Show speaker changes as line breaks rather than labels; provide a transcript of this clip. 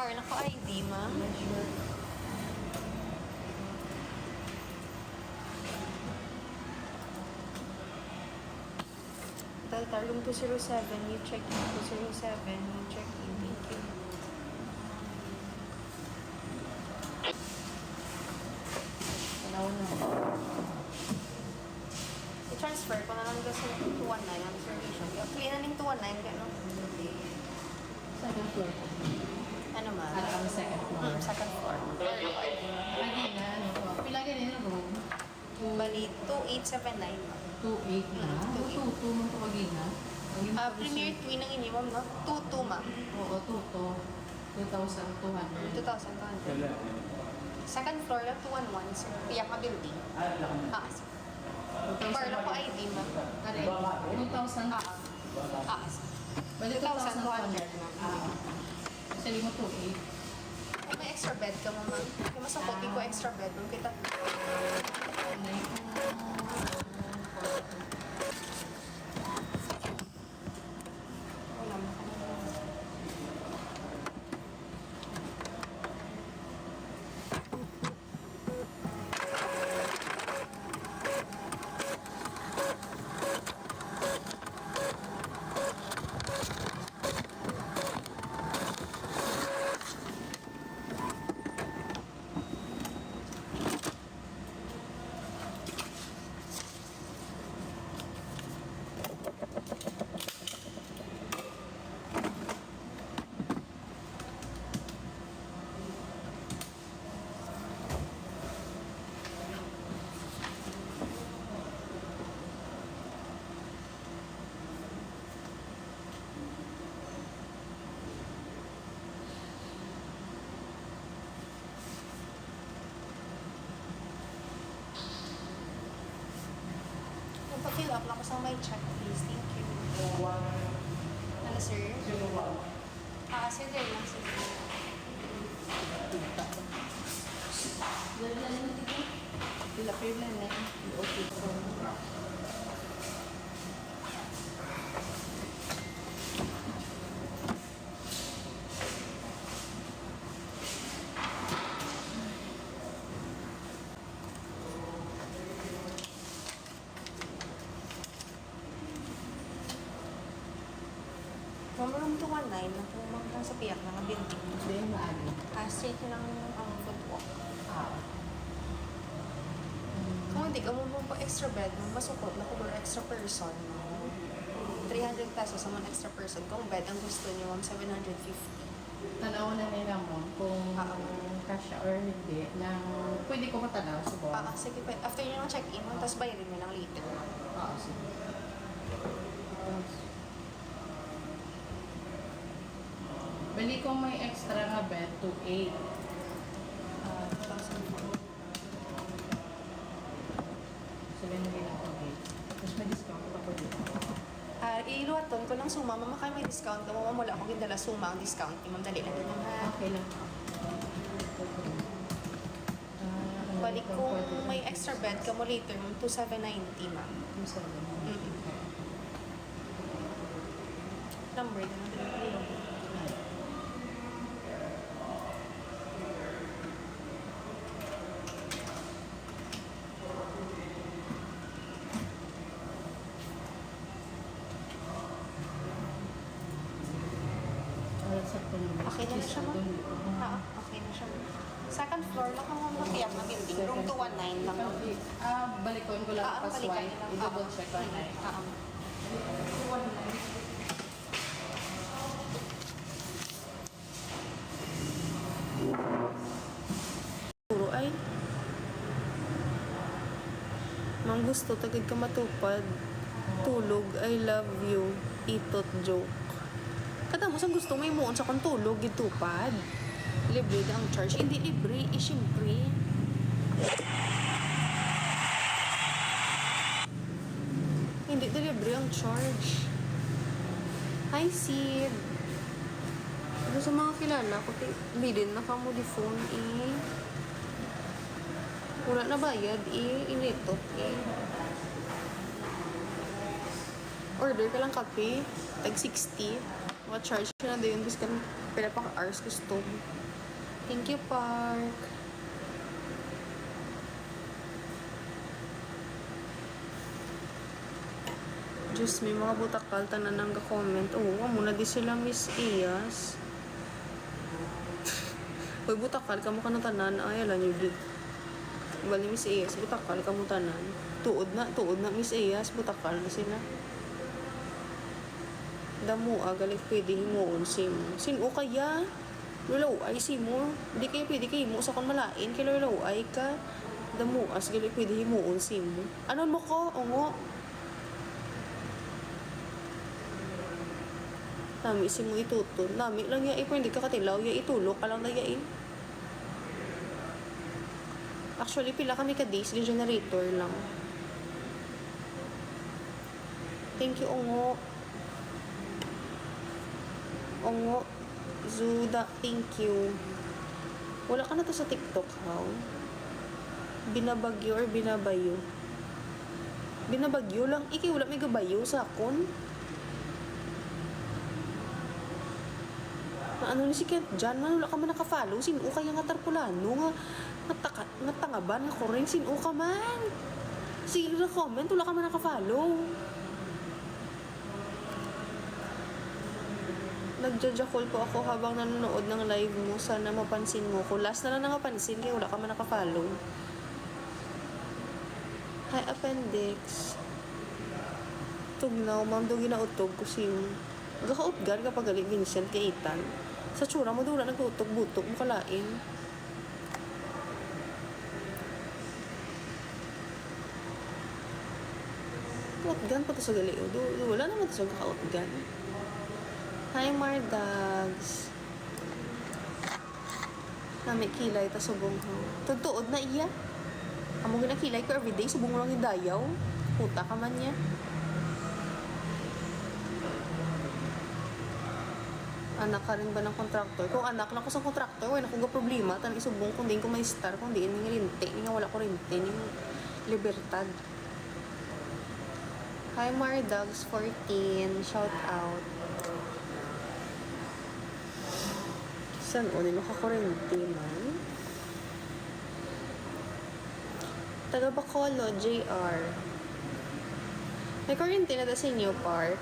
Bar, nako ID, ma'am.
Sure.
Delta room 207, you check in. 207, you check in. Thank you.
Panahon na.
I-transfer ko na lang doon sa 219 ang reservation. Clean na ng 219, gano'n.
Second floor.
Ano ma'am?
Ano kami second floor?
Second floor.
Lagi na, ano po? Pilagi na yung room.
Bali, 2879, ma'am.
2.8 na.
2.8.
2.2 mo ito kagina.
Premier Twin ang inyo, ma'am, no? 22, ma'am.
Oo, 2.2. 2,200.
2,200. Second floor lang, 211, sir. Piyama building. Sir. Bar na po ID, ma'am.
Are, 2,000.
Sir.
Bali,
2,200,
2,200.
ma'am.
Sa limo 2.8.
Kung may extra bed ka, ma'am. Kung masakot ko extra bed, kung kita. Wala mo. Pa-fill up lang ko sa my check, please. Thank you. Ano, sir? Sir, there lang, sir. Pila na eh.
Okay.
From room 219, nakumang lang sa piyak ng building.
Then, ano?
Straight lang ang footwalk.
Ah.
Kung hindi ka mo pa extra bed, masukot na kung extra person. 300 pesos sa mga extra person. Kung bed, ang gusto niyo, 750.
Tanaw na nila mo kung kasya or hindi na pwede ko matanaw sa buwan.
Sige, after nyo check-in, tapos bayarin mo ng later.
Sige. Bali kung may extra nga bed, 2.8.
2,004.
So, yan na lang 2.8. Tapos may discount pa po dito.
Iluwaton ko lang suma. Mama, kayo may discount ka. Mama, wala akong gindala suma ang discount. Ma'am, dali lang din ha.
Okay lang.
Balik kung may extra bed ka mo later, ma'am, 2,790, ma'am.
2.7.
Number na lang. Okay na siya, ma'am? Okay na siya, ma'am. Second floor lang ang mapiyak na building. Room 219 lang.
Balikon ko lang pas wife. I-double check ko na.
Puro ay. Mang gusto, tagid ka matupad. Tulog, I love you. Itot joke. Katapos ang gusto may muon sa kung tulog, gitupad. Libre na ang charge. Hindi libre, siyempre. Hindi na libre ang charge. Hi, Sid. Ito sa mga kilala ko, bilin na ka mo di phone, eh. Wala na bayad, eh. Initot, eh. Order ka lang kape, tag 60. Mga charge na din, discount. Pila pa ka hours gusto mo. Thank you, Park. Diyos, may mga butakal tanan nang ga-comment. Oo, muna di sila Miss Iyas. Uy, butakal ka mo ka na tanan. Ay, alam nyo, bali Miss Iyas, butakal ka mo tanan. Tuod na Miss Iyas, butakal na sila. Damo, galing pwede himuon sim. Sino kaya? Lulaw ay simo. Hindi kaya pwede kayo mo sa kon malain. Kaya lulaw ay ka. Damo, galing pwede himuon sim. Ano mo ko? Ongo. Nami si mo itutun. Nami lang ya ipo, hindi ka katilaw. Ya itulok ka lang na yain. Actually, pila kami ka-days. Di generator lang. Thank you, Ongo. Ongo. Zuda, thank you. Wala ka na to sa TikTok, how? Binabagyo or binabayo? Binabagyo lang. Iki, wala may gabayo sa akon. Ano ni si Kent dyan, man, wala ka man nakafollow. Sino kaya nga tarpulano nga tangaban nga ko rin. Sino ka man? Sige na comment, wala ka man nakafollow. Nagja-jackal po ako habang nanonood ng live mo. Sana mapansin mo ko. Last na lang nakapansin kaya wala ka man nakafollow. Hi, appendix. Tugnaw, ma'am, doon ginautog ko si gakautgar kapag galing Vincent kay Ethan. Sa tsura mo doon nag-utog-butok mo kalain. Utgan pa to sa gali. Wala naman to sa kakautgan. Hi, Mardags. Nami kilay ta subong ho. Tutuod na iya. Amo ginakilay ko everyday subong mo lang yung dayaw. Puta ka man niya. Anak ka rin ba ng kontraktor? Kung anak lang ko sa kontraktor, wala akong problema. Tanang isubong kung di ko may star, kung di yung rinte. Hindi nga wala ko rinte. Yung libertad. Hi, Mardags 14. Shout out. Saan o? Di makakurente man. Taga Bacolod, JR. May kurente na sa inyo, Park.